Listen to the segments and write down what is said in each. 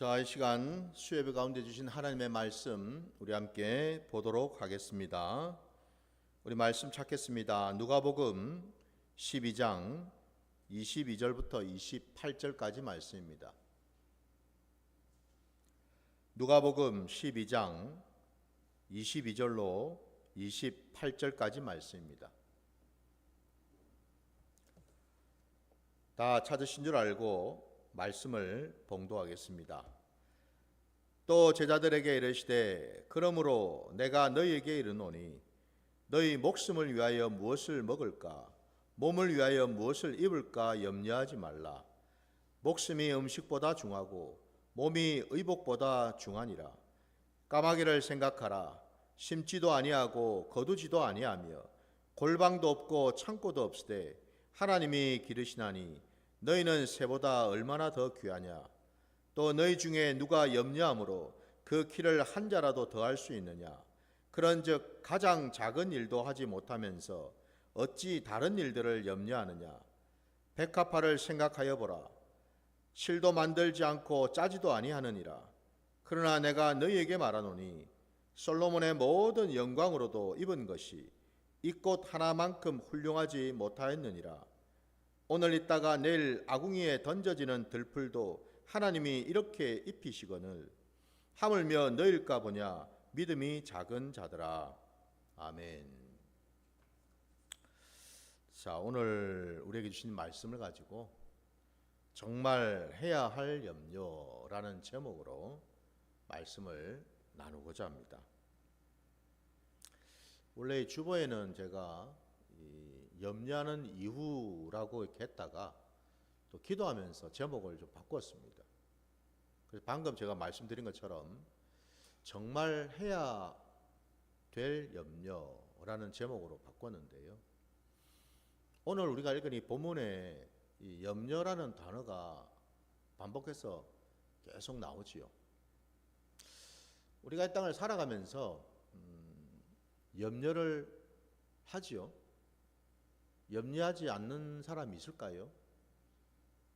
자, 이 시간 수예배 가운데 주신 하나님의 말씀 우리 함께 보도록 하겠습니다. 우리 말씀 찾겠습니다. 누가복음 12장 22절부터 28절까지 말씀입니다. 누가복음 12장 22절로 28절까지 말씀입니다. 다 찾으신 줄 알고 말씀을 봉독하겠습니다. 또 제자들에게 이르시되 그러므로 내가 너희에게 이르노니 너희 목숨을 위하여 무엇을 먹을까 몸을 위하여 무엇을 입을까 염려하지 말라. 목숨이 음식보다 중하고 몸이 의복보다 중하니라. 까마귀를 생각하라. 심지도 아니하고 거두지도 아니하며 골방도 없고 창고도 없으되 하나님이 기르시나니 너희는 새보다 얼마나 더 귀하냐. 또 너희 중에 누가 염려함으로 그 키를 한 자라도 더할 수 있느냐. 그런즉 가장 작은 일도 하지 못하면서 어찌 다른 일들을 염려하느냐. 백합화를 생각하여 보라. 실도 만들지 않고 짜지도 아니하느니라. 그러나 내가 너희에게 말하노니 솔로몬의 모든 영광으로도 입은 것이 이 꽃 하나만큼 훌륭하지 못하였느니라. 오늘 있다가 내일 아궁이에 던져지는 들풀도 하나님이 이렇게 입히시거늘 하물며 너일까 보냐. 믿음이 작은 자들아. 아멘. 자, 오늘 우리에게 주신 말씀을 가지고 정말 해야 할 염려라는 제목으로 말씀을 나누고자 합니다. 원래 이 주보에는 제가 염려하는 이유라고 이렇게 했다가 또 기도하면서 제목을 좀 바꿨습니다. 그래서 방금 제가 말씀드린 것처럼 정말 해야 될 염려라는 제목으로 바꿨는데요. 오늘 우리가 읽은 이 본문에 이 염려라는 단어가 반복해서 계속 나오지요. 우리가 이 땅을 살아가면서 염려를 하지요. 염려하지 않는 사람이 있을까요?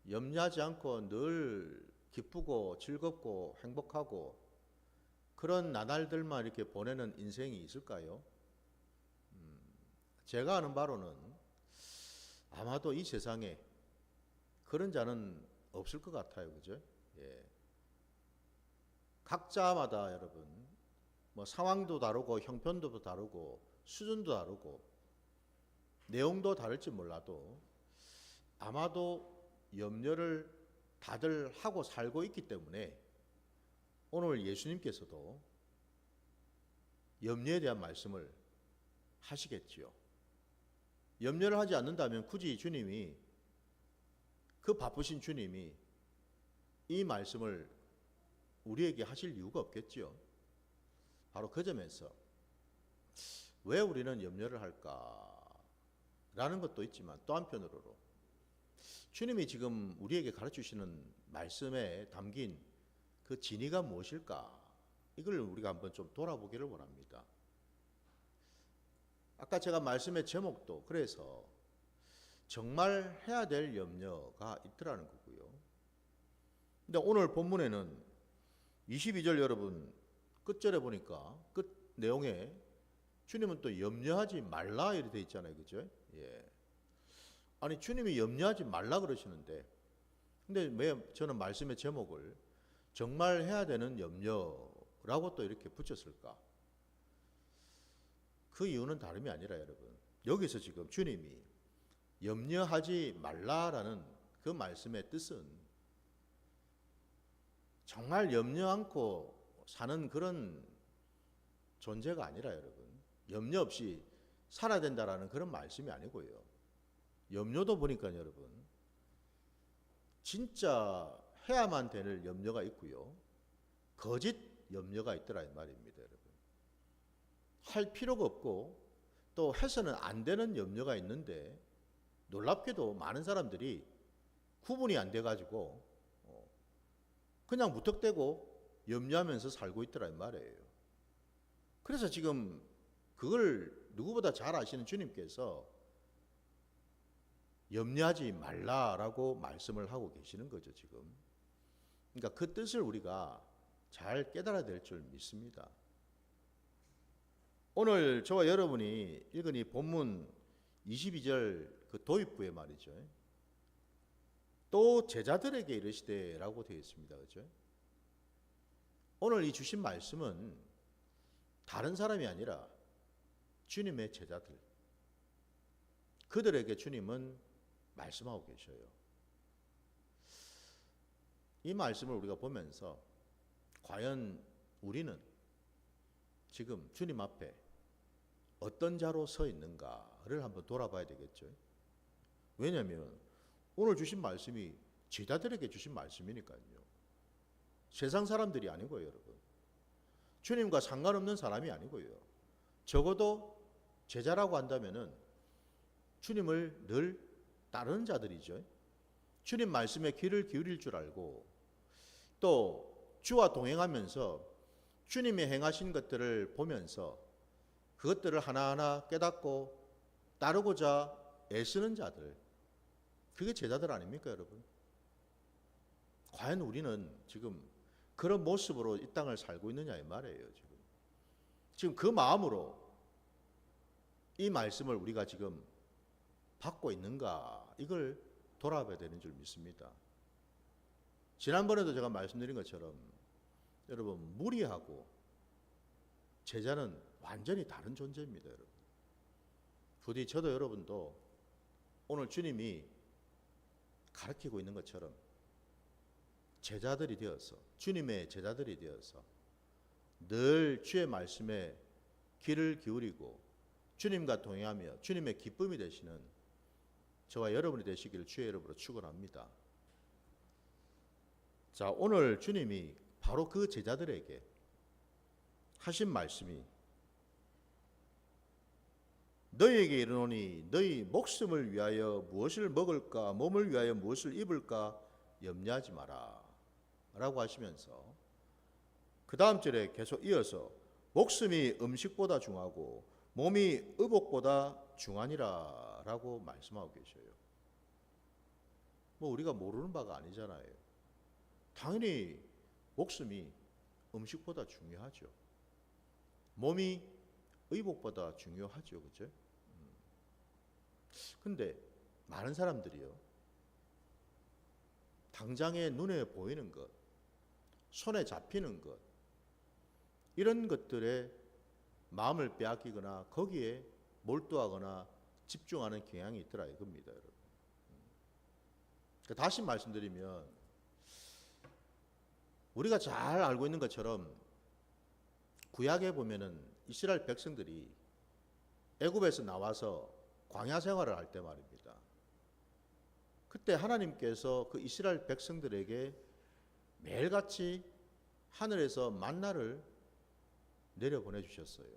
염려하지 않고 늘 기쁘고 즐겁고 행복하고 그런 나날들만 이렇게 보내는 인생이 있을까요? 제가 아는 바로는 아마도 이 세상에 그런 자는 없을 것 같아요. 그죠? 예. 각자마다 여러분 뭐 상황도 다르고 형편도 다르고 수준도 다르고 내용도 다를지 몰라도 아마도 염려를 다들 하고 살고 있기 때문에 오늘 예수님께서도 염려에 대한 말씀을 하시겠지요. 염려를 하지 않는다면 굳이 주님이 그 바쁘신 주님이 이 말씀을 우리에게 하실 이유가 없겠지요. 바로 그 점에서 왜 우리는 염려를 할까? 라는 것도 있지만 또 한편으로 주님이 지금 우리에게 가르치시는 말씀에 담긴 그 진의가 무엇일까? 이걸 우리가 한번 좀 돌아보기를 원합니다. 아까 제가 말씀의 제목도 그래서 정말 해야 될 염려가 있더라는 거고요. 근데 오늘 본문에는 22절 여러분 끝절에 보니까 끝 내용에 주님은 또 염려하지 말라 이렇게 돼 있잖아요. 그죠? 예. 아니 주님이 염려하지 말라 그러시는데 근데 왜 저는 말씀의 제목을 정말 해야 되는 염려라고 또 이렇게 붙였을까? 그 이유는 다름이 아니라 여러분 여기서 지금 주님이 염려하지 말라라는 그 말씀의 뜻은 정말 염려 않고 사는 그런 존재가 아니라 여러분 염려 없이 살아야 된다라는 그런 말씀이 아니고요. 염려도 보니까 여러분 진짜 해야만 될 염려가 있고요. 거짓 염려가 있더라 이 말입니다. 여러분. 할 필요가 없고 또 해서는 안 되는 염려가 있는데 놀랍게도 많은 사람들이 구분이 안 돼가지고 그냥 무턱대고 염려하면서 살고 있더라 이 말이에요. 그래서 지금 그걸 누구보다 잘 아시는 주님께서 염려하지 말라라고 말씀을 하고 계시는 거죠 지금. 그러니까 그 뜻을 우리가 잘 깨달아야 될 줄 믿습니다. 오늘 저와 여러분이 읽은 이 본문 22절 그 도입부에 말이죠. 또 제자들에게 이르시되라고 되어 있습니다. 그렇죠? 오늘 이 주신 말씀은 다른 사람이 아니라 주님의 제자들, 그들에게 주님은 말씀하고 계셔요. 이 말씀을 우리가 보면서 과연 우리는 지금 주님 앞에 어떤 자로 서 있는가를 한번 돌아봐야 되겠죠. 왜냐하면 오늘 주신 말씀이 제자들에게 주신 말씀이니까요. 세상 사람들이 아니고요, 여러분. 주님과 상관없는 사람이 아니고요. 적어도 제자라고 한다면은 주님을 늘 따르는 자들이죠. 주님 말씀에 귀를 기울일 줄 알고 또 주와 동행하면서 주님이 행하신 것들을 보면서 그것들을 하나하나 깨닫고 따르고자 애쓰는 자들, 그게 제자들 아닙니까, 여러분? 과연 우리는 지금 그런 모습으로 이 땅을 살고 있느냐 이 말이에요. 지금 그 마음으로 이 말씀을 우리가 지금 받고 있는가, 이걸 돌아봐야 되는 줄 믿습니다. 지난번에도 제가 말씀드린 것처럼 여러분, 무리하고 제자는 완전히 다른 존재입니다, 여러분. 부디 저도 여러분도 오늘 주님이 가르치고 있는 것처럼 제자들이 되어서, 주님의 제자들이 되어서 늘 주의 말씀에 귀를 기울이고 주님과 동행하며 주님의 기쁨이 되시는 저와 여러분이 되시기를 주의 이름으로 축원합니다. 자, 오늘 주님이 바로 그 제자들에게 하신 말씀이 너희에게 이르노니 너희 목숨을 위하여 무엇을 먹을까, 몸을 위하여 무엇을 입을까 염려하지 마라 라고 하시면서 그 다음 절에 계속 이어서 목숨이 음식보다 중하고 몸이 의복보다 중하니라 라고 말씀하고 계셔요. 뭐 우리가 모르는 바가 아니잖아요. 당연히 목숨이 음식보다 중요하죠. 몸이 의복보다 중요하죠. 그죠? 근데 많은 사람들이요, 당장에 눈에 보이는 것, 손에 잡히는 것, 이런 것들에 마음을 빼앗기거나 거기에 몰두하거나 집중하는 경향이 있더라 이겁니다, 여러분. 다시 말씀드리면 우리가 잘 알고 있는 것처럼 구약에 보면은 이스라엘 백성들이 애굽에서 나와서 광야 생활을 할 때 말입니다. 그때 하나님께서 그 이스라엘 백성들에게 매일같이 하늘에서 만나를 내려 보내주셨어요.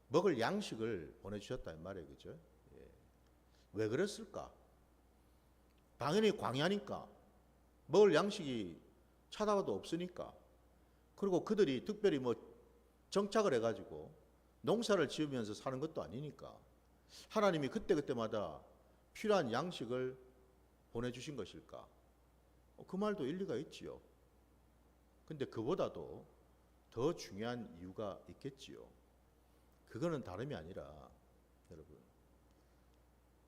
먹을 양식을 보내주셨다 이 말이에요. 그죠? 예. 왜 그랬을까? 당연히 광야니까, 먹을 양식이 찾아봐도 없으니까, 그리고 그들이 특별히 뭐 정착을 해가지고 농사를 지으면서 사는 것도 아니니까 하나님이 그때그때마다 필요한 양식을 보내주신 것일까? 그 말도 일리가 있지요. 근데 그보다도 더 중요한 이유가 있겠지요. 그거는 다름이 아니라 여러분,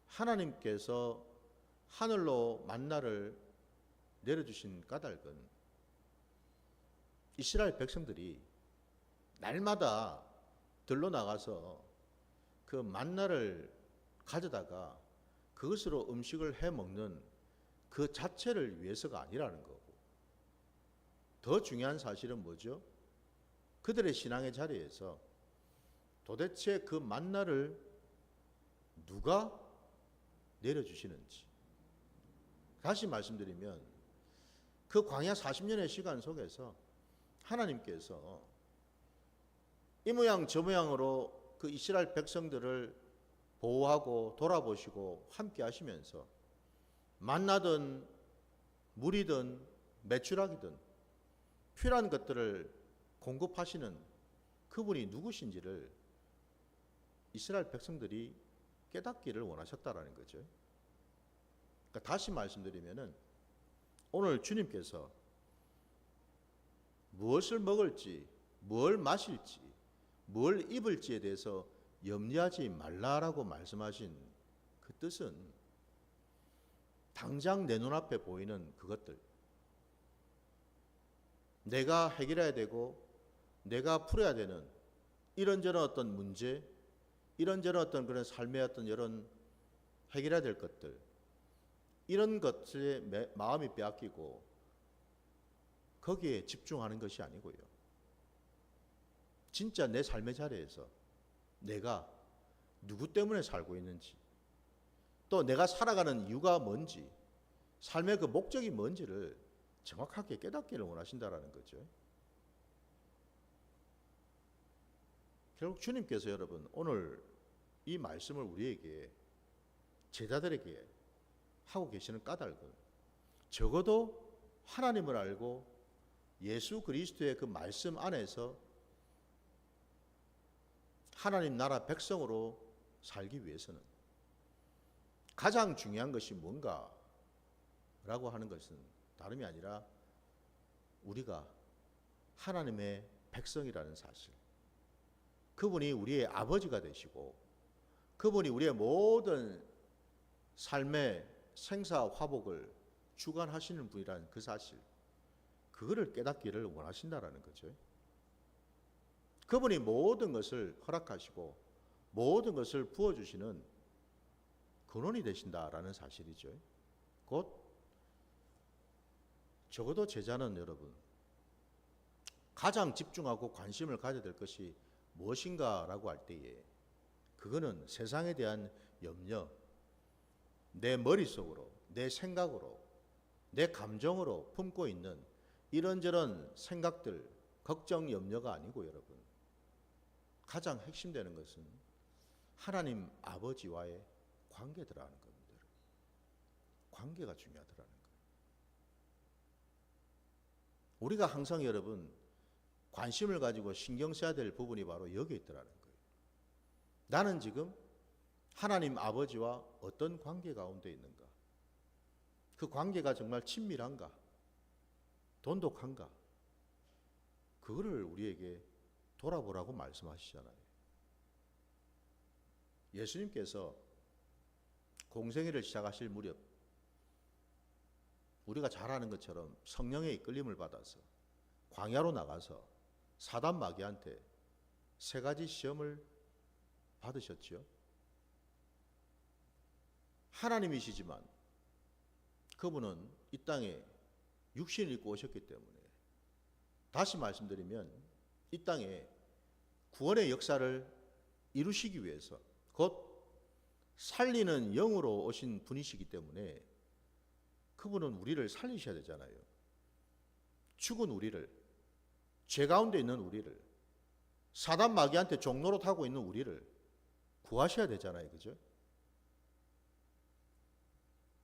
하나님께서 하늘로 만나를 내려주신 까닭은 이스라엘 백성들이 날마다 들러 나가서 그 만나를 가져다가 그것으로 음식을 해 먹는 그 자체를 위해서가 아니라는 거고, 더 중요한 사실은 뭐죠? 그들의 신앙의 자리에서 도대체 그 만나를 누가 내려주시는지. 다시 말씀드리면 그 광야 40년의 시간 속에서 하나님께서 이 모양 저 모양으로 그 이스라엘 백성들을 보호하고 돌아보시고 함께 하시면서 만나든 물이든 메추라기든 필요한 것들을 공급하시는 그분이 누구신지를 이스라엘 백성들이 깨닫기를 원하셨다라는 거죠. 그러니까 다시 말씀드리면은 오늘 주님께서 무엇을 먹을지, 뭘 마실지, 뭘 입을지에 대해서 염려하지 말라라고 말씀하신 그 뜻은 당장 내 눈앞에 보이는 그것들, 내가 해결해야 되고 내가 풀어야 되는 이런저런 어떤 문제, 이런저런 어떤 그런 삶의 어떤 이런 해결해야 될 것들, 이런 것에 마음이 빼앗기고 거기에 집중하는 것이 아니고요. 진짜 내 삶의 자리에서 내가 누구 때문에 살고 있는지, 또 내가 살아가는 이유가 뭔지, 삶의 그 목적이 뭔지를 정확하게 깨닫기를 원하신다라는 거죠. 결국 주님께서 여러분 오늘 이 말씀을 우리에게, 제자들에게 하고 계시는 까닭은 적어도 하나님을 알고 예수 그리스도의 그 말씀 안에서 하나님 나라 백성으로 살기 위해서는 가장 중요한 것이 뭔가 라고 하는 것은 다름이 아니라 우리가 하나님의 백성이라는 사실, 그분이 우리의 아버지가 되시고 그분이 우리의 모든 삶의 생사 화복을 주관하시는 분이라는 그 사실, 그거를 깨닫기를 원하신다라는 거죠. 그분이 모든 것을 허락하시고 모든 것을 부어주시는 근원이 되신다라는 사실이죠. 곧 적어도 제자는 여러분 가장 집중하고 관심을 가져야 될 것이 무엇인가라고 할 때에 그거는 세상에 대한 염려, 내 머릿속으로, 내 생각으로, 내 감정으로 품고 있는 이런저런 생각들, 걱정, 염려가 아니고 여러분 가장 핵심되는 것은 하나님 아버지와의 관계더라는 겁니다. 관계가 중요하더라는 거예요. 우리가 항상 여러분 관심을 가지고 신경 써야 될 부분이 바로 여기에 있더라는 거예요. 나는 지금 하나님 아버지와 어떤 관계 가운데 있는가? 그 관계가 정말 친밀한가? 돈독한가? 그거를 우리에게 돌아보라고 말씀하시잖아요. 예수님께서 공생애를 시작하실 무렵 우리가 잘 아는 것처럼 성령의 이끌림을 받아서 광야로 나가서 사단 마귀한테 3가지 시험을 받으셨지요. 하나님이시지만 그분은 이 땅에 육신을 입고 오셨기 때문에, 다시 말씀드리면 이 땅에 구원의 역사를 이루시기 위해서 곧 살리는 영으로 오신 분이시기 때문에 그분은 우리를 살리셔야 되잖아요. 죽은 우리를, 죄 가운데 있는 우리를, 사단 마귀한테 종로로 타고 있는 우리를 구하셔야 되잖아요. 그죠?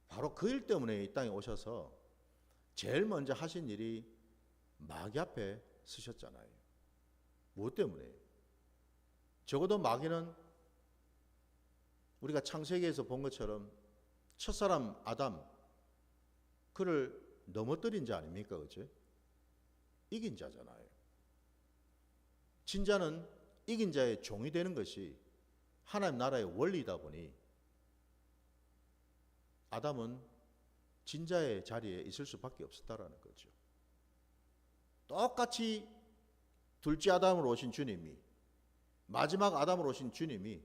바로 그 일 때문에 이 땅에 오셔서 제일 먼저 하신 일이 마귀 앞에 서셨잖아요. 무엇 때문에? 적어도 마귀는 우리가 창세기에서 본 것처럼 첫사람 아담, 그를 넘어뜨린 자 아닙니까? 그죠? 이긴 자잖아요. 진자는 이긴 자의 종이 되는 것이 하나님 나라의 원리이다 보니 아담은 진자의 자리에 있을 수밖에 없었다라는 거죠. 똑같이 둘째 아담으로 오신 주님이, 마지막 아담으로 오신 주님이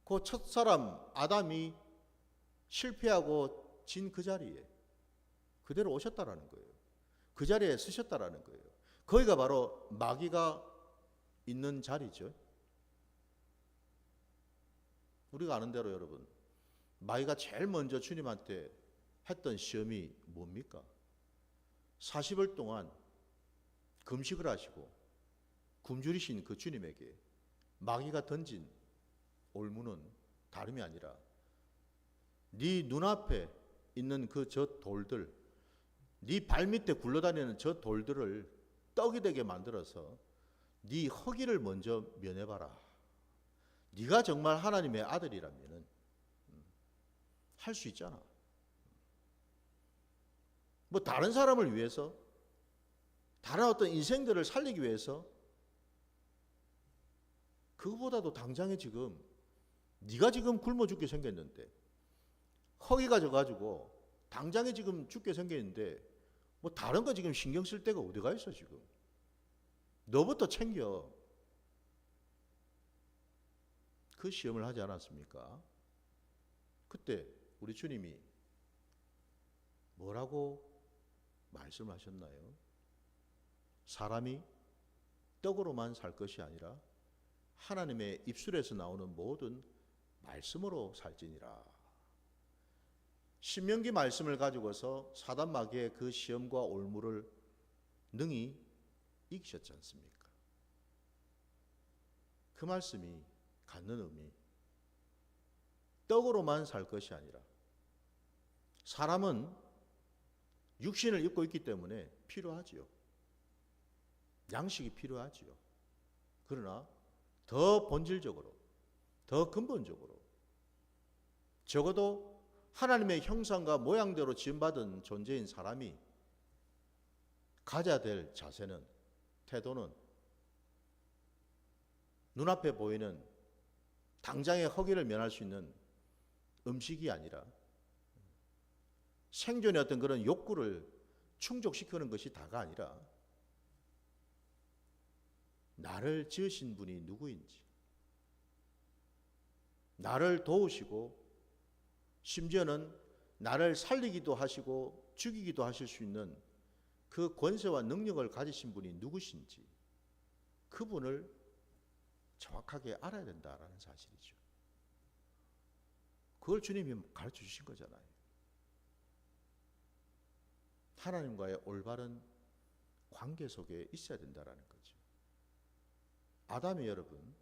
그 첫사람 아담이 실패하고 진 그 자리에 그대로 오셨다라는 거예요. 그 자리에 서셨다라는 거예요. 거기가 바로 마귀가 있는 자리죠. 우리가 아는 대로 여러분, 마귀가 제일 먼저 주님한테 했던 시험이 뭡니까? 40일 동안 금식을 하시고 굶주리신 그 주님에게 마귀가 던진 올무는 다름이 아니라 네 눈앞에 있는 그 저 돌들, 네 발밑에 굴러다니는 저 돌들을 떡이 되게 만들어서 네 허기를 먼저 면해봐라. 네가 정말 하나님의 아들이라면 할 수 있잖아. 뭐 다른 사람을 위해서, 다른 어떤 인생들을 살리기 위해서, 그거보다도 당장에 지금 네가 지금 굶어 죽게 생겼는데, 허기가 져가지고 당장에 지금 죽게 생겼는데 뭐 다른 거 지금 신경 쓸 데가 어디가 있어 지금. 너부터 챙겨. 그 시험을 하지 않았습니까? 그때 우리 주님이 뭐라고 말씀하셨나요? 사람이 떡으로만 살 것이 아니라 하나님의 입술에서 나오는 모든 말씀으로 살지니라. 신명기 말씀을 가지고서 사단 마귀의 그 시험과 올무를 능히 이기셨지 않습니까? 그 말씀이 갖는 의미, 떡으로만 살 것이 아니라, 사람은 육신을 입고 있기 때문에 필요하지요. 양식이 필요하지요. 그러나 더 본질적으로, 더 근본적으로, 적어도 하나님의 형상과 모양대로 지음받은 존재인 사람이 가져야 될 자세는, 태도는 눈앞에 보이는 당장의 허기를 면할 수 있는 음식이 아니라 생존의 어떤 그런 욕구를 충족시키는 것이 다가 아니라 나를 지으신 분이 누구인지, 나를 도우시고 심지어는 나를 살리기도 하시고 죽이기도 하실 수 있는 그 권세와 능력을 가지신 분이 누구신지, 그분을 정확하게 알아야 된다라는 사실이죠. 그걸 주님이 가르쳐 주신 거잖아요. 하나님과의 올바른 관계 속에 있어야 된다라는 거죠. 아담이 여러분,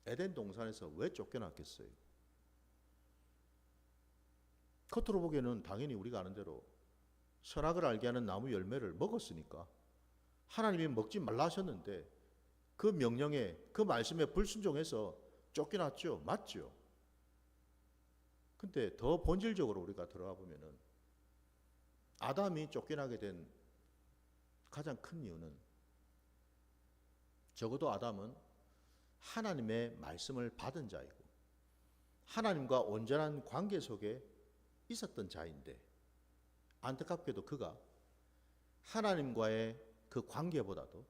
에덴 동산에서 왜 쫓겨났겠어요? 겉으로 보기에는 당연히 우리가 아는 대로 선악을 알게 하는 나무 열매를 먹었으니까, 하나님이 먹지 말라 하셨는데 그 명령에, 그 말씀에 불순종해서 쫓겨났죠. 맞죠? 근데 더 본질적으로 우리가 들어가 보면은 아담이 쫓겨나게 된 가장 큰 이유는, 적어도 아담은 하나님의 말씀을 받은 자이고 하나님과 온전한 관계 속에 있었던 자인데, 안타깝게도 그가 하나님과의 그 관계보다도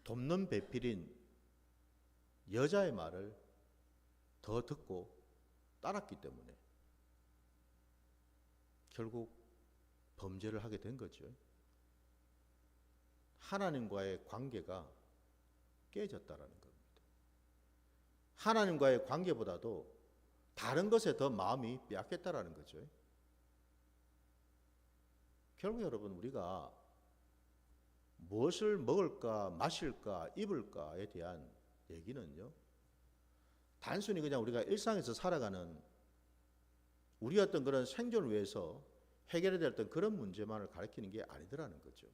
돕는 배필인 여자의 말을 더 듣고 따랐기 때문에 결국 범죄를 하게 된 거죠. 하나님과의 관계가 깨졌다라는 겁니다. 하나님과의 관계보다도 다른 것에 더 마음이 빼앗겼다라는 거죠. 결국 여러분, 우리가 무엇을 먹을까, 마실까, 입을까에 대한 얘기는요, 단순히 그냥 우리가 일상에서 살아가는 우리 어떤 그런 생존을 위해서 해결해야 될 어떤 그런 문제만을 가리키는 게 아니더라는 거죠.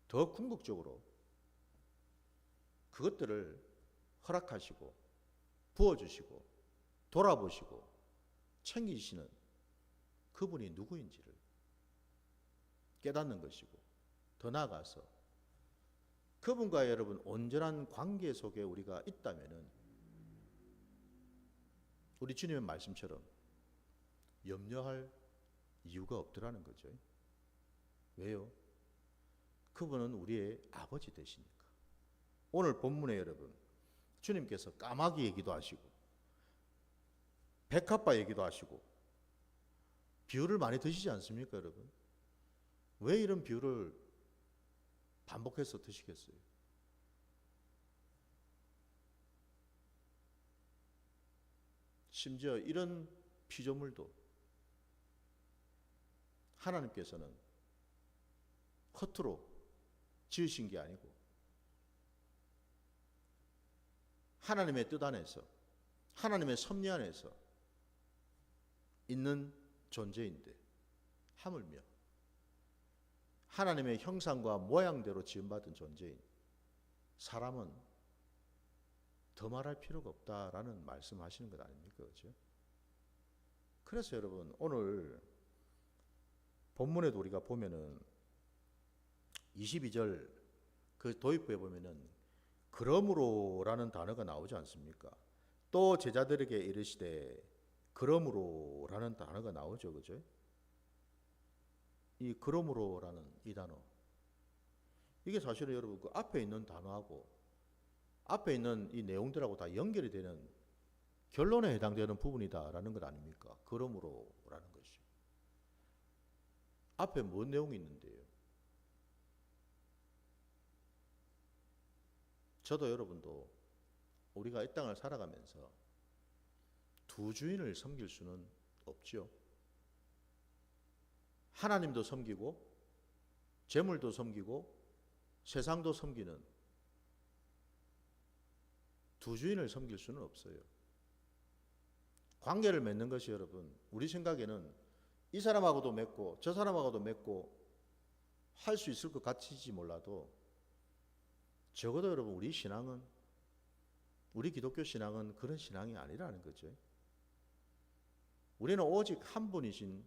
더 궁극적으로 그것들을 허락하시고 부어주시고 돌아보시고 챙기시는 그분이 누구인지를 깨닫는 것이고, 더 나아가서 그분과 여러분 온전한 관계 속에 우리가 있다면은 우리 주님의 말씀처럼 염려할 이유가 없더라는 거죠. 왜요? 그분은 우리의 아버지 되시니까. 오늘 본문에 여러분, 주님께서 까마귀 얘기도 하시고 백합화 얘기도 하시고 비유를 많이 드시지 않습니까, 여러분? 왜 이런 비유를 반복해서 드시겠어요? 심지어 이런 피조물도 하나님께서는 허투루 지으신 게 아니고 하나님의 뜻 안에서, 하나님의 섭리 안에서 있는 존재인데, 하물며 하나님의 형상과 모양대로 지음받은 존재인 사람은 더 말할 필요가 없다라는 말씀하시는 것 아닙니까? 그렇죠? 그래서 여러분, 오늘 본문에도 우리가 보면은 22절 그 도입부에 보면은 그러므로라는 단어가 나오지 않습니까? 또 제자들에게 이르시되 그러므로라는 단어가 나오죠, 그죠? 이 그러므로라는 이 단어, 이게 사실은 여러분 그 앞에 있는 단어하고 앞에 있는 이 내용들하고 다 연결이 되는 결론에 해당되는 부분이다라는 것 아닙니까? 그러므로라는 것이 앞에 뭔 내용이 있는데요? 저도 여러분도 우리가 이 땅을 살아가면서 두 주인을 섬길 수는 없죠. 하나님도 섬기고 재물도 섬기고 세상도 섬기는 두 주인을 섬길 수는 없어요. 관계를 맺는 것이 여러분 우리 생각에는 이 사람하고도 맺고 저 사람하고도 맺고 할 수 있을 것 같을지 몰라도 적어도 여러분 우리 신앙은, 우리 기독교 신앙은 그런 신앙이 아니라는 거죠. 우리는 오직 한 분이신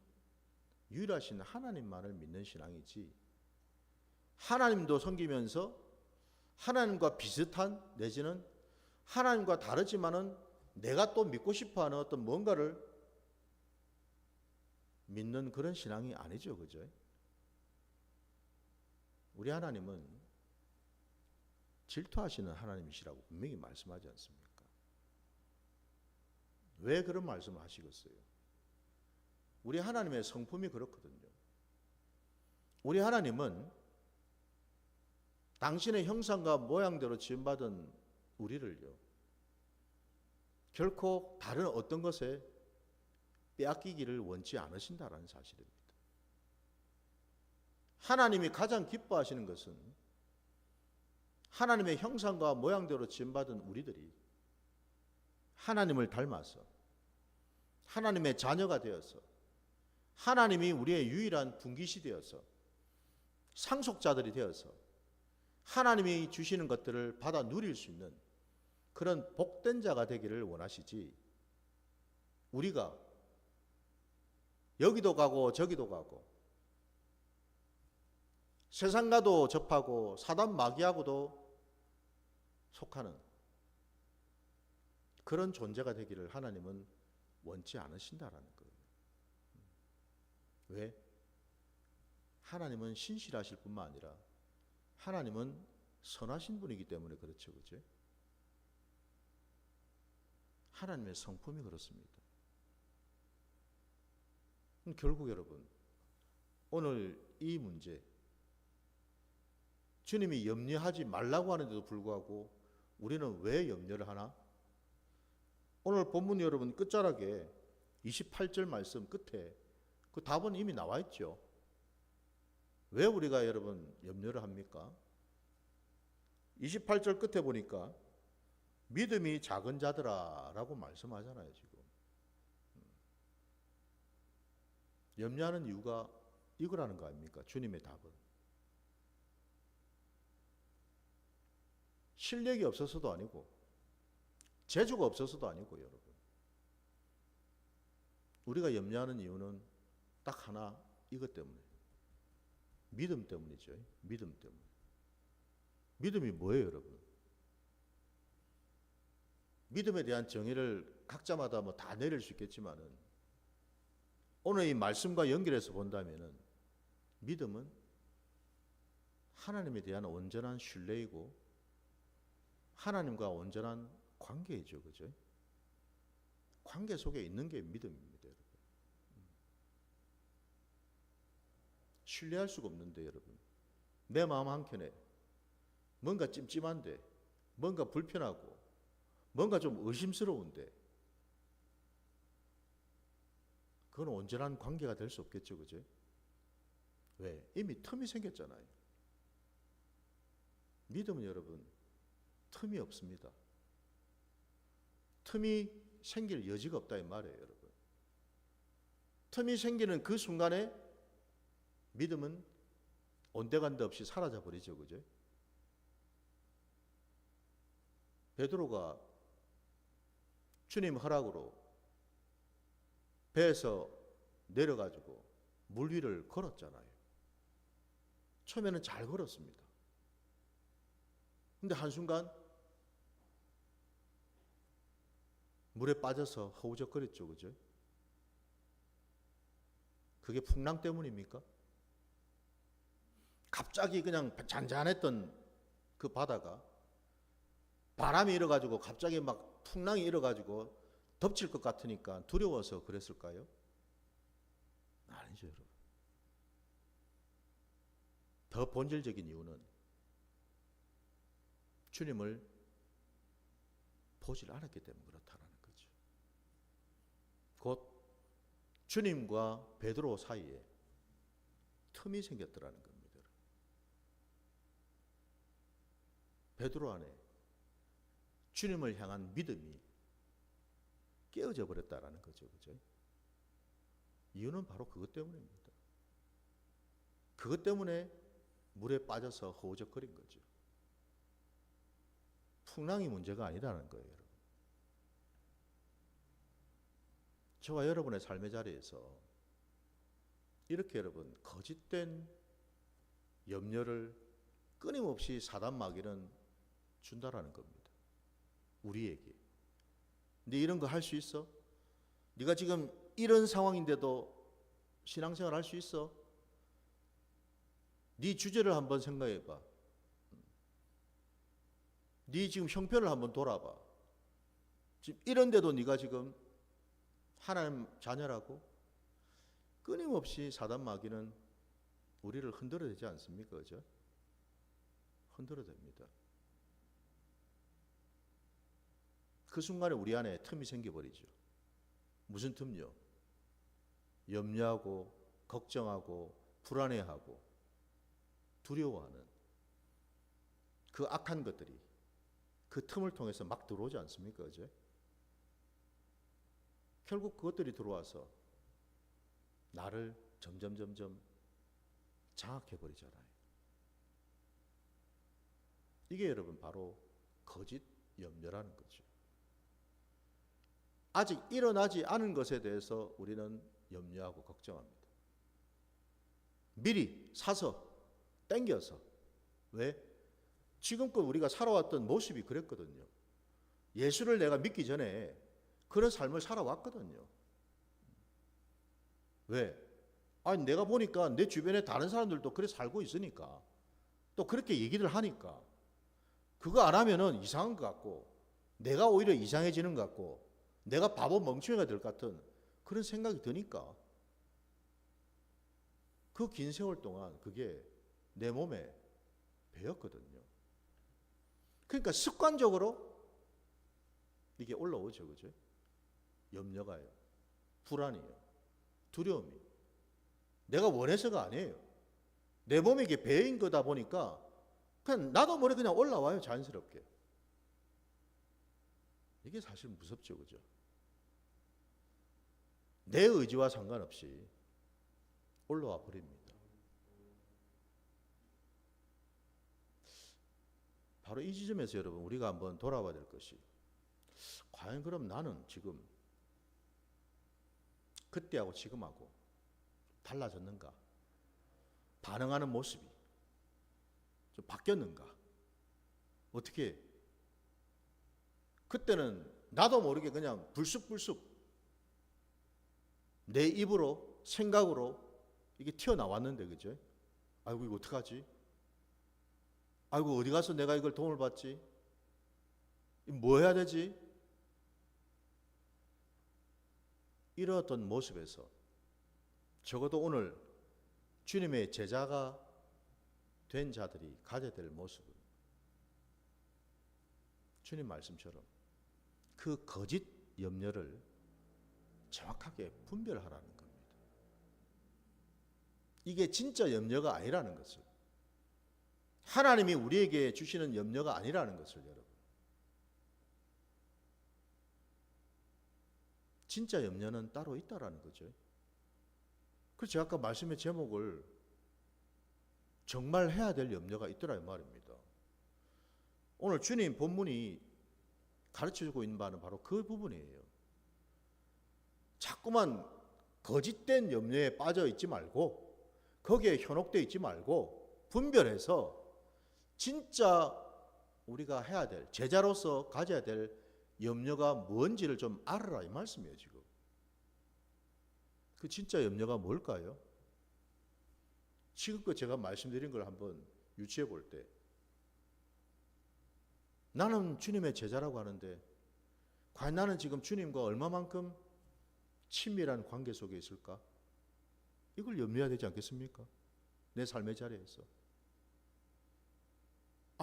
유일하신 하나님만을 믿는 신앙이지, 하나님도 섬기면서 하나님과 비슷한 내지는 하나님과 다르지만은 내가 또 믿고 싶어하는 어떤 뭔가를 믿는 그런 신앙이 아니죠, 그죠? 우리 하나님은 질투하시는 하나님이시라고 분명히 말씀하지 않습니까? 왜 그런 말씀을 하시겠어요? 우리 하나님의 성품이 그렇거든요. 우리 하나님은 당신의 형상과 모양대로 지음받은 우리를요, 결코 다른 어떤 것에 빼앗기기를 원치 않으신다라는 사실입니다. 하나님이 가장 기뻐하시는 것은 하나님의 형상과 모양대로 지음받은 우리들이 하나님을 닮아서 하나님의 자녀가 되어서 하나님이 우리의 유일한 분깃이 되어서 상속자들이 되어서 하나님이 주시는 것들을 받아 누릴 수 있는 그런 복된 자가 되기를 원하시지, 우리가 여기도 가고 저기도 가고 세상과도 접하고 사단 마귀하고도 속하는 그런 존재가 되기를 하나님은 원치 않으신다라는 거예요. 왜? 하나님은 신실하실 뿐만 아니라 하나님은 선하신 분이기 때문에 그렇죠, 그죠? 하나님의 성품이 그렇습니다. 결국 여러분, 오늘 이 문제, 주님이 염려하지 말라고 하는데도 불구하고 우리는 왜 염려를 하나? 오늘 본문 여러분 끝자락에 28절 말씀 끝에 그 답은 이미 나와 있죠. 왜 우리가 여러분 염려를 합니까? 28절 끝에 보니까 믿음이 작은 자들아 라고 말씀하잖아요, 지금. 염려하는 이유가 이거라는 거 아닙니까? 주님의 답은. 실력이 없어서도 아니고 재주가 없어서도 아니고 여러분, 우리가 염려하는 이유는 딱 하나, 이것 때문에, 믿음 때문이죠. 믿음 때문에. 믿음이 뭐예요, 여러분? 믿음에 대한 정의를 각자마다 뭐 다 내릴 수 있겠지만은 오늘 이 말씀과 연결해서 본다면은 믿음은 하나님에 대한 온전한 신뢰이고 하나님과 온전한 관계이죠, 그죠? 관계 속에 있는 게 믿음입니다, 여러분. 신뢰할 수가 없는데 여러분, 내 마음 한켠에 뭔가 찜찜한데, 뭔가 불편하고, 뭔가 좀 의심스러운데, 그건 온전한 관계가 될 수 없겠죠, 그죠? 왜? 이미 틈이 생겼잖아요. 믿음은 여러분 틈이 없습니다. 틈이 생길 여지가 없다 이 말이에요, 여러분. 틈이 생기는 그 순간에 믿음은 온데간데 없이 사라져 버리죠, 그죠? 베드로가 주님 허락으로 배에서 내려가지고 물 위를 걸었잖아요. 처음에는 잘 걸었습니다. 근데 한순간 물에 빠져서 허우적거렸죠. 그죠? 그게 풍랑 때문입니까? 갑자기 그냥 잔잔했던 그 바다가 바람이 일어가지고 갑자기 막 풍랑이 일어가지고 덮칠 것 같으니까 두려워서 그랬을까요? 아니죠, 여러분. 더 본질적인 이유는 주님을 보질 않았기 때문에 그렇다는 거죠. 곧 주님과 베드로 사이에 틈이 생겼더라는 겁니다. 베드로 안에 주님을 향한 믿음이 깨어져 버렸다라는 거죠. 그죠? 이유는 바로 그것 때문입니다. 그것 때문에 물에 빠져서 허우적거린 거죠. 풍랑이 문제가 아니라는 거예요, 여러분. 저와 여러분의 삶의 자리에서 이렇게 여러분 거짓된 염려를 끊임없이 사단 마귀는 준다라는 겁니다. 우리에게. 근데 이런 거 할 수 있어? 네가 지금 이런 상황인데도 신앙생활 할 수 있어? 네 주제를 한번 생각해 봐. 네 지금 형편을 한번 돌아봐. 지금 이런데도 네가 지금 하나님 자녀라고? 끊임없이 사단 마귀는 우리를 흔들어대지 않습니까? 그죠? 흔들어댑니다. 그 순간에 우리 안에 틈이 생겨버리죠. 무슨 틈요? 염려하고 걱정하고 불안해하고 두려워하는 그 악한 것들이 그 틈을 통해서 막 들어오지 않습니까? 그죠? 결국 그것들이 들어와서 나를 점점 장악해버리잖아요. 이게 여러분 바로 거짓 염려라는 거죠. 아직 일어나지 않은 것에 대해서 우리는 염려하고 걱정합니다. 미리 사서 땡겨서. 왜? 지금껏 우리가 살아왔던 모습이 그랬거든요. 예수를 내가 믿기 전에 그런 삶을 살아왔거든요. 왜? 아니 내가 보니까 내 주변에 다른 사람들도 그래 살고 있으니까 또 그렇게 얘기를 하니까 그거 안 하면은 이상한 것 같고 내가 오히려 이상해지는 것 같고 내가 바보 멍청이가 될 것 같은 그런 생각이 드니까 그 긴 세월 동안 그게 내 몸에 배었거든요. 그러니까 습관적으로 이게 올라오죠. 그죠? 염려가요. 불안이요. 두려움이. 내가 원해서가 아니에요. 내 몸에 이게 배인 거다 보니까 그냥 나도 모르게 그냥 올라와요. 자연스럽게. 이게 사실 무섭죠. 그죠? 내 의지와 상관없이 올라와 버립니다. 바로 이 지점에서 여러분 우리가 한번 돌아봐야 될 것이 과연 그럼 나는 지금 그때하고 지금하고 달라졌는가? 반응하는 모습이 좀 바뀌었는가? 어떻게? 그때는 나도 모르게 그냥 불쑥불쑥 내 입으로 생각으로 이게 튀어나왔는데 그죠? 아이고 이거 어떡하지? 아이고 어디 가서 내가 이걸 도움을 받지? 뭐 해야 되지? 이러던 모습에서 적어도 오늘 주님의 제자가 된 자들이 가져야 될 모습은 주님 말씀처럼 그 거짓 염려를 정확하게 분별하라는 겁니다. 이게 진짜 염려가 아니라는 것을, 하나님이 우리에게 주시는 염려가 아니라는 것을 여러분, 진짜 염려는 따로 있다라는 거죠. 그래서 제가 아까 말씀의 제목을 정말 해야 될 염려가 있더라 이 말입니다. 오늘 주님 본문이 가르쳐주고 있는 바는 바로 그 부분이에요. 자꾸만 거짓된 염려에 빠져 있지 말고 거기에 현혹되어 있지 말고 분별해서 진짜 우리가 해야 될, 제자로서 가져야 될 염려가 뭔지를 좀 알아라 이 말씀이에요. 지금 그 진짜 염려가 뭘까요? 지금껏 제가 말씀드린 걸 한번 유추해 볼 때, 나는 주님의 제자라고 하는데 과연 나는 지금 주님과 얼마만큼 친밀한 관계 속에 있을까? 이걸 염려해야 되지 않겠습니까? 내 삶의 자리에서.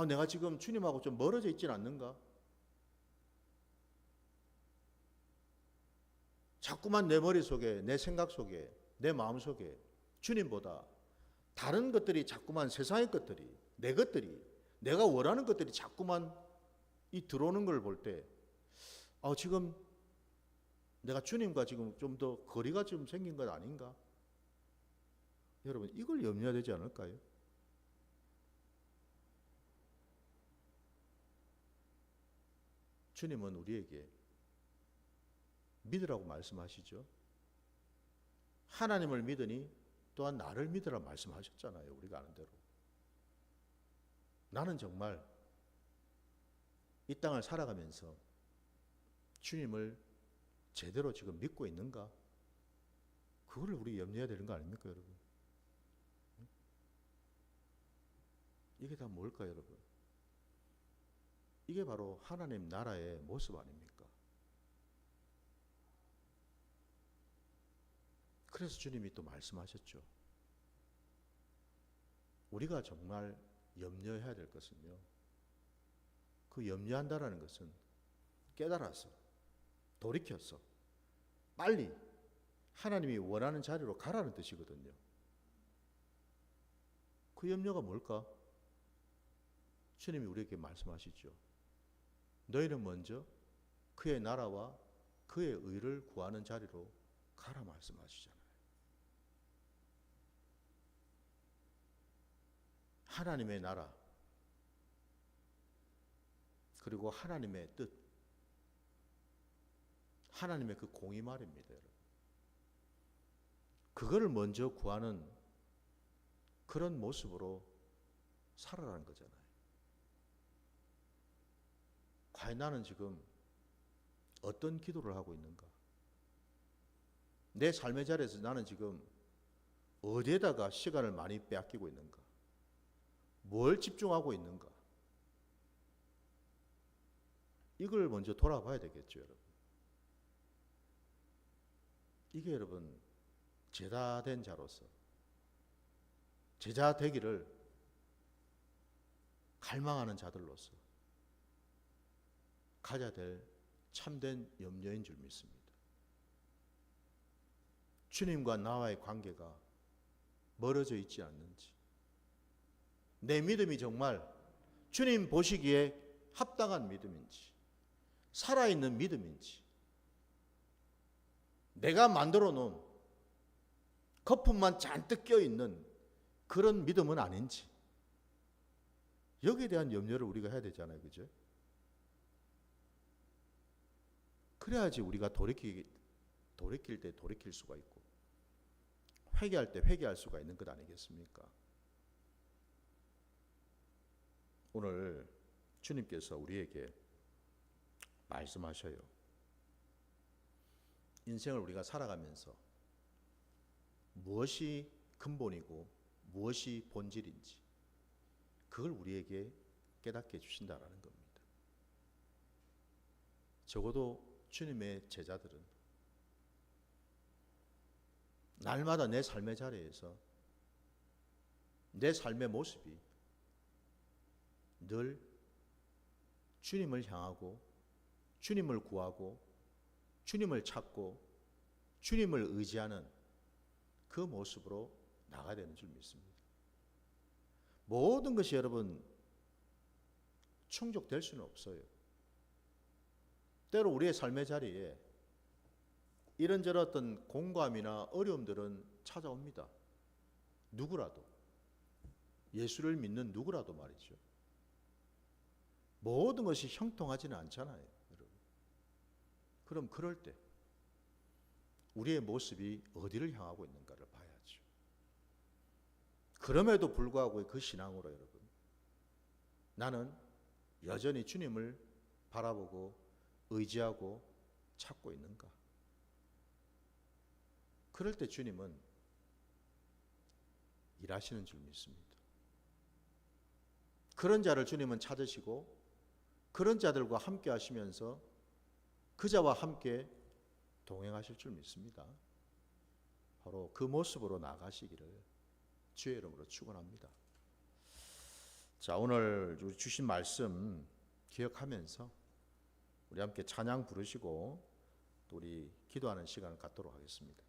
내가 지금 주님하고 좀 멀어져 있진 않는가? 자꾸만 내 머릿속에, 내 생각 속에, 내 마음 속에 주님보다 다른 것들이 자꾸만 세상의 것들이, 내 것들이, 내가 원하는 것들이 자꾸만 들어오는 걸 볼 때, 지금 내가 주님과 지금 좀 더 거리가 좀 생긴 것 아닌가? 여러분, 이걸 염려해야 되지 않을까요? 주님은 우리에게 믿으라고 말씀하시죠. 하나님을 믿으니 또한 나를 믿으라 말씀하셨잖아요. 우리가 아는 대로. 나는 정말 이 땅을 살아가면서 주님을 제대로 지금 믿고 있는가? 그거를 우리 염려해야 되는 거 아닙니까, 여러분? 이게 다 뭘까요, 여러분? 이게 바로 하나님 나라의 모습 아닙니까? 그래서 주님이 또 말씀하셨죠. 우리가 정말 염려해야 될 것은요, 그 염려한다라는 것은 깨달아서, 돌이켜서 빨리 하나님이 원하는 자리로 가라는 뜻이거든요. 그 염려가 뭘까? 주님이 우리에게 말씀하시죠. 너희는 먼저 그의 나라와 그의 의를 구하는 자리로 가라 말씀하시잖아요. 하나님의 나라, 그리고 하나님의 뜻, 하나님의 그 공의 말입니다, 여러분. 그거를 먼저 구하는 그런 모습으로 살아라는 거잖아요. 과연 나는 지금 어떤 기도를 하고 있는가? 내 삶의 자리에서 나는 지금 어디에다가 시간을 많이 빼앗기고 있는가? 뭘 집중하고 있는가? 이걸 먼저 돌아봐야 되겠죠, 여러분. 이게 여러분, 제자된 자로서, 제자 되기를 갈망하는 자들로서 가져야 될 참된 염려인 줄 믿습니다. 주님과 나와의 관계가 멀어져 있지 않는지, 내 믿음이 정말 주님 보시기에 합당한 믿음인지, 살아있는 믿음인지, 내가 만들어 놓은 거품만 잔뜩 껴있는 그런 믿음은 아닌지, 여기에 대한 염려를 우리가 해야 되잖아요. 그죠? 그래야지 우리가 돌이킬 때 돌이킬 수가 있고, 회개할 때 회개할 수가 있는 것 아니겠습니까? 오늘 주님께서 우리에게 말씀하셔요. 인생을 우리가 살아가면서 무엇이 근본이고 무엇이 본질인지 그걸 우리에게 깨닫게 해주신다라는 겁니다. 적어도 주님의 제자들은 날마다 내 삶의 자리에서 내 삶의 모습이 늘 주님을 향하고 주님을 구하고 주님을 찾고 주님을 의지하는 그 모습으로 나가야 되는 줄 믿습니다. 모든 것이 여러분 충족될 수는 없어요. 때로 우리의 삶의 자리에 이런저런 어떤 공감이나 어려움들은 찾아옵니다. 누구라도, 예수를 믿는 누구라도 말이죠. 모든 것이 형통하지는 않잖아요, 여러분. 그럼 그럴 때 우리의 모습이 어디를 향하고 있는가를 봐야죠. 그럼에도 불구하고 그 신앙으로 여러분, 나는 여전히 주님을 바라보고 의지하고 찾고 있는가? 그럴 때 주님은 일하시는 줄 믿습니다. 그런 자를 주님은 찾으시고 그런 자들과 함께 하시면서 그 자와 함께 동행하실 줄 믿습니다. 바로 그 모습으로 나가시기를 주의 이름으로 축원합니다. 자, 오늘 주신 말씀 기억하면서 우리 함께 찬양 부르시고 또 우리 기도하는 시간을 갖도록 하겠습니다.